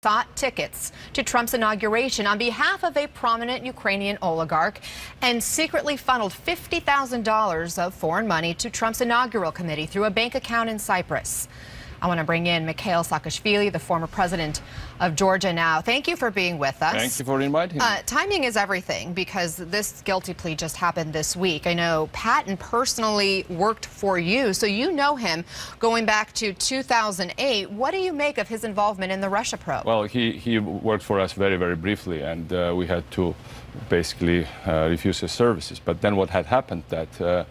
sought tickets to Trump's inauguration on behalf of a prominent Ukrainian oligarch and secretly funneled $50,000 of foreign money to Trump's inaugural committee through a bank account in Cyprus. I want to bring in Mikhail Saakashvili, the former president of Georgia now. Thank you for being with us. Thank you for inviting me. Timing is everything because this guilty plea just happened this week. I know Patton personally worked for you, so you know him going back to 2008. What do you make of his involvement in the Russia probe? Well, he worked for us very, very briefly, and we had to basically refuse his services. But then what had happened that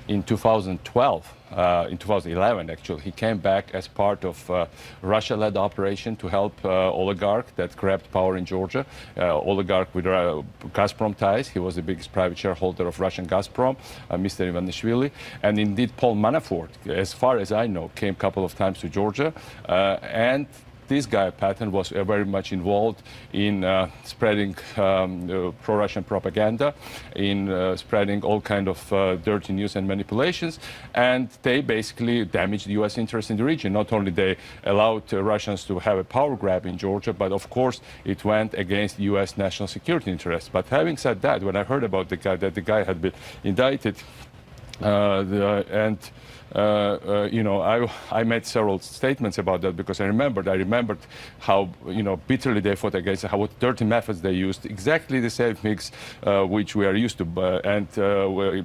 in 2011, actually, he came back as part of Russia-led operation to help oligarch that grabbed power in Georgia, oligarch with Gazprom ties. He was the biggest private shareholder of Russian Gazprom, Mr. Ivanishvili. And indeed, Paul Manafort, as far as I know, came a couple of times to Georgia. And this guy, Patton, was very much involved in spreading pro-Russian propaganda, in spreading all kind of dirty news and manipulations, and they basically damaged U.S. interests in the region. Not only they allowed Russians to have a power grab in Georgia, but of course it went against U.S. national security interests. But having said that, when I heard about the guy, that the guy had been indicted, you know, I made several statements about that because I remembered how, you know, bitterly they fought against it, how dirty methods they used, exactly the same mix which we are used to and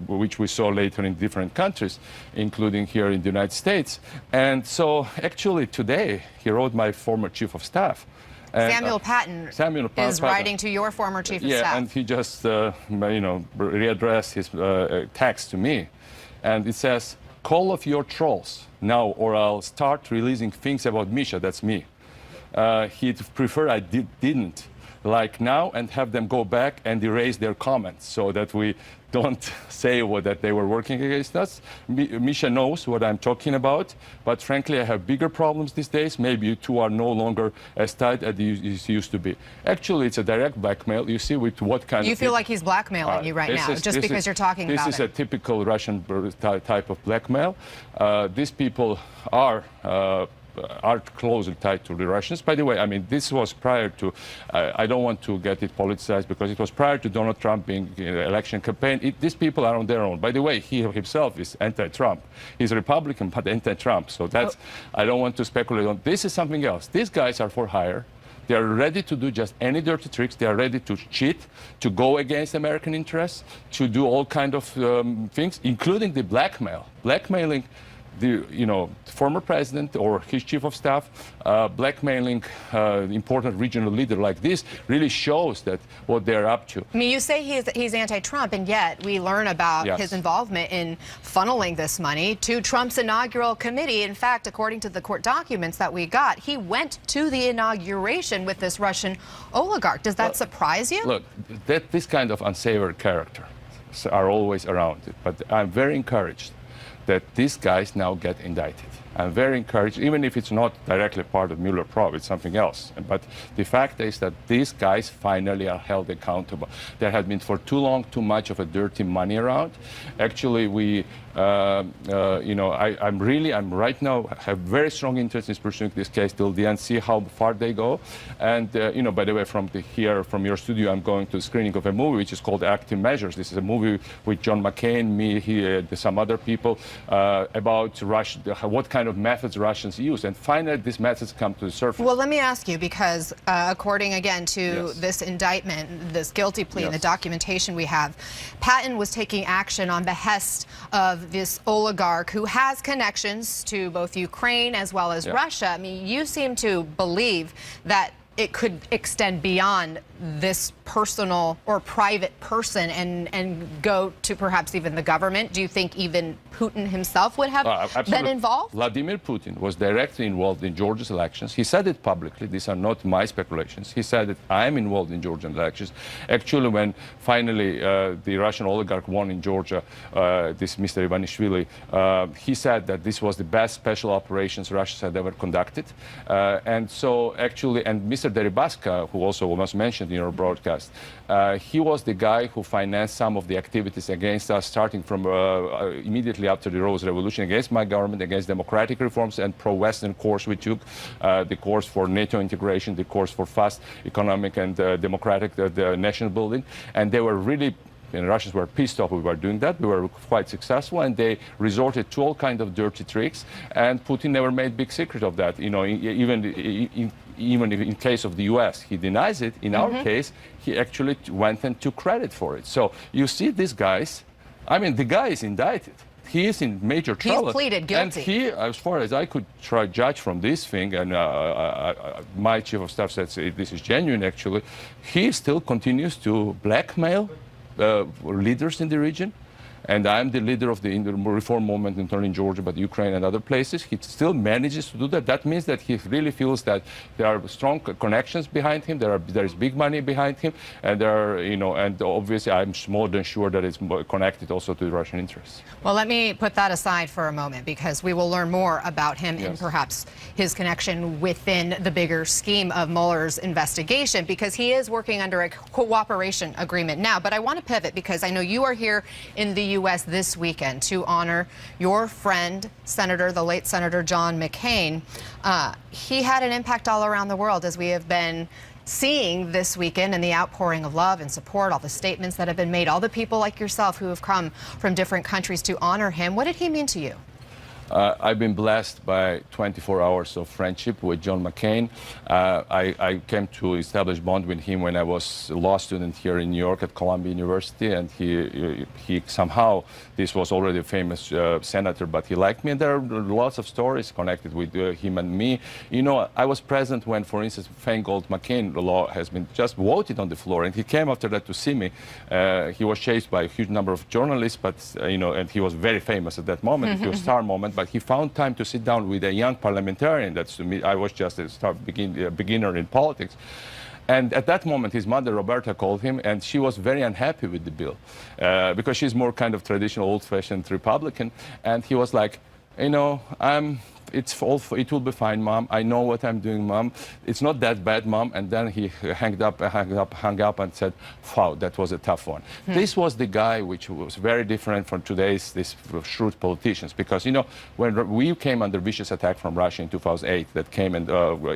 which we saw later in different countries, including here in the United States. And so actually today he wrote my former chief of staff. And, Samuel Patton is writing to your former chief of staff. Yeah, and he just, you know, readdressed his text to me. And it says, "Call off your trolls now, or I'll start releasing things about Misha." That's me. He'd prefer I didn't, like now, and have them go back and erase their comments so that we don't say that they were working against us. Misha knows what I'm talking about, but frankly, I have bigger problems these days. Maybe you two are no longer as tight as you used to be. Actually, it's a direct blackmail. You see with what kind of... You feel like he's blackmailing you right now, just because you're talking about it. This is a typical Russian type of blackmail. These people are closely tied to the Russians. By the way, I mean, this was prior to, I don't want to get it politicized because it was prior to Donald Trump being in the election campaign. These people are on their own. By the way, he himself is anti-Trump. He's a Republican, but anti-Trump. So that's, I don't want to speculate on. This is something else. These guys are for hire. They are ready to do just any dirty tricks. They are ready to cheat, to go against American interests, to do all kind of things, including the blackmailing the, you know, former president or his chief of staff, blackmailing important regional leader like this really shows that what they're up to. I mean, you say he's anti-Trump, and yet we learn about his involvement in funneling this money to Trump's inaugural committee. In fact, according to the court documents that we got, he went to the inauguration with this Russian oligarch. Does that surprise you? Look, this kind of unsavory characters are always around it, but I'm very encouraged that these guys now get indicted. I'm very encouraged, even if it's not directly part of Mueller probe, it's something else. But the fact is that these guys finally are held accountable. There has been for too long too much of a dirty money around. Actually, we, you know, I'm right now have very strong interest in pursuing this case till the end, see how far they go. And you know, by the way, from your studio, I'm going to the screening of a movie which is called Active Measures. This is a movie with John McCain, me, some other people about Russia, what kind of methods Russians use, and finally these methods come to the surface. Well, let me ask you, because according again to this indictment, this guilty plea and the documentation we have, Patton was taking action on behest of this oligarch who has connections to both Ukraine as well as Russia. I mean, you seem to believe that it could extend beyond this personal or private person and go to perhaps even the government. Do you think even Putin himself would have been involved? Vladimir Putin was directly involved in Georgia's elections. He said it publicly. These are not my speculations. He said that I am involved in Georgian elections. Actually, when finally the Russian oligarch won in Georgia, this Mr. Ivanishvili, he said that this was the best special operations Russia had ever conducted. And so actually, and Mr. Mr. Deripaska, who also was mentioned in your broadcast, he was the guy who financed some of the activities against us, starting from immediately after the Rose Revolution, against my government, against democratic reforms and pro-Western course we took, the course for NATO integration, the course for fast economic and democratic the nation building. And they were really, the Russians were pissed off we were doing that. We were quite successful, and they resorted to all kinds of dirty tricks. And Putin never made big secret of that. You know, even in case of the U.S., he denies it. In our case, he actually went and took credit for it. So you see these guys. I mean, the guy is indicted. He is in major trouble. He's pleaded guilty. And he, as far as I could judge from this thing, and my chief of staff said this is genuine, actually, he still continues to blackmail leaders in the region. And I'm the leader of the reform movement not only in Georgia, but Ukraine and other places. He still manages to do that. That means that he really feels that there are strong connections behind him. There is big money behind him, and there are, you know, and obviously I'm more than sure that it's connected also to the Russian interests. Well, let me put that aside for a moment, because we will learn more about him and perhaps his connection within the bigger scheme of Mueller's investigation, because he is working under a cooperation agreement now. But I want to pivot, because I know you are here in the U.S. this weekend to honor your friend, the late Senator John McCain. He had an impact all around the world, as we have been seeing this weekend, and the outpouring of love and support, all the statements that have been made, all the people like yourself who have come from different countries to honor him. What did he mean to you? I've been blessed by 24 hours of friendship with John McCain. I came to establish bond with him when I was a law student here in New York at Columbia University, and he somehow, this was already a famous senator, but he liked me, and there are lots of stories connected with him and me. You know, I was present when, for instance, Feingold McCain law has been just voted on the floor, and he came after that to see me. He was chased by a huge number of journalists, but, you know, and he was very famous at that moment. He was a star moment. But he found time to sit down with a young parliamentarian. That's to me, I was just a beginner in politics. And at that moment, his mother, Roberta, called him, and she was very unhappy with the bill because she's more kind of traditional, old-fashioned Republican. And he was like, you know, it will be fine, Mom. I know what I'm doing, Mom. It's not that bad, Mom. And then he hung up and said, wow, that was a tough one. This was the guy which was very different from today's shrewd politicians. Because, you know, when we came under vicious attack from Russia in 2008, that came and,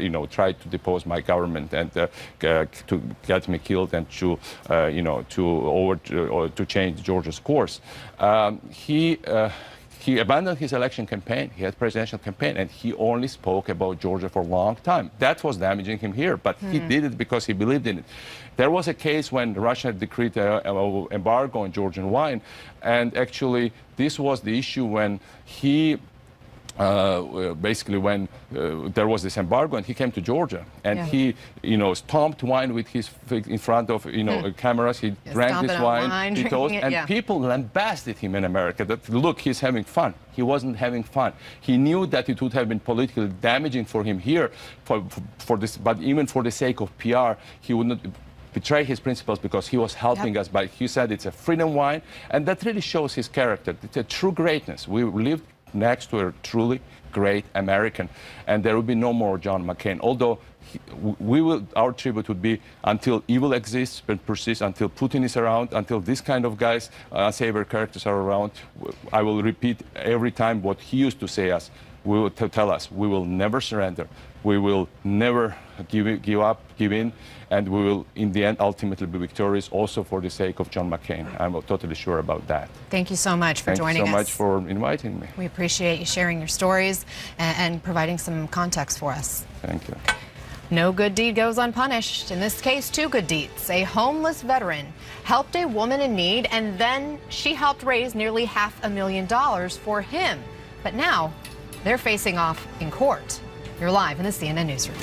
you know, tried to depose my government and to get me killed and to, you know, to change Georgia's course, he abandoned his election campaign. He had presidential campaign, and he only spoke about Georgia for a long time. That was damaging him here, but he did it because he believed in it. There was a case when Russia decreed an embargo on Georgian wine, and actually this was the issue when he basically when there was this embargo, and he came to Georgia, and he, you know, stomped wine with his in front of, you know, cameras. He drank this wine, he toasted, and people lambasted him in America that, look, he's having fun. He wasn't having fun. He knew that it would have been politically damaging for him here, for this, but even for the sake of PR, he would not betray his principles, because he was helping us by, he said it's a freedom wine, and that really shows his character. It's a true greatness. We lived next to a truly great American, and there will be no more John McCain. Although our tribute would be until evil exists and persists, until Putin is around, until this kind of guys, unsavory characters are around. I will repeat every time what he used to say us. We will tell us, we will never surrender. We will never give up, give in, and we will, in the end, ultimately be victorious, also for the sake of John McCain. I'm totally sure about that. Thank you so much for joining us. Thank you so much for inviting me. We appreciate you sharing your stories and providing some context for us. Thank you. No good deed goes unpunished. In this case, two good deeds. A homeless veteran helped a woman in need, and then she helped raise nearly $500,000 for him. But now they're facing off in court. You're live in the CNN Newsroom.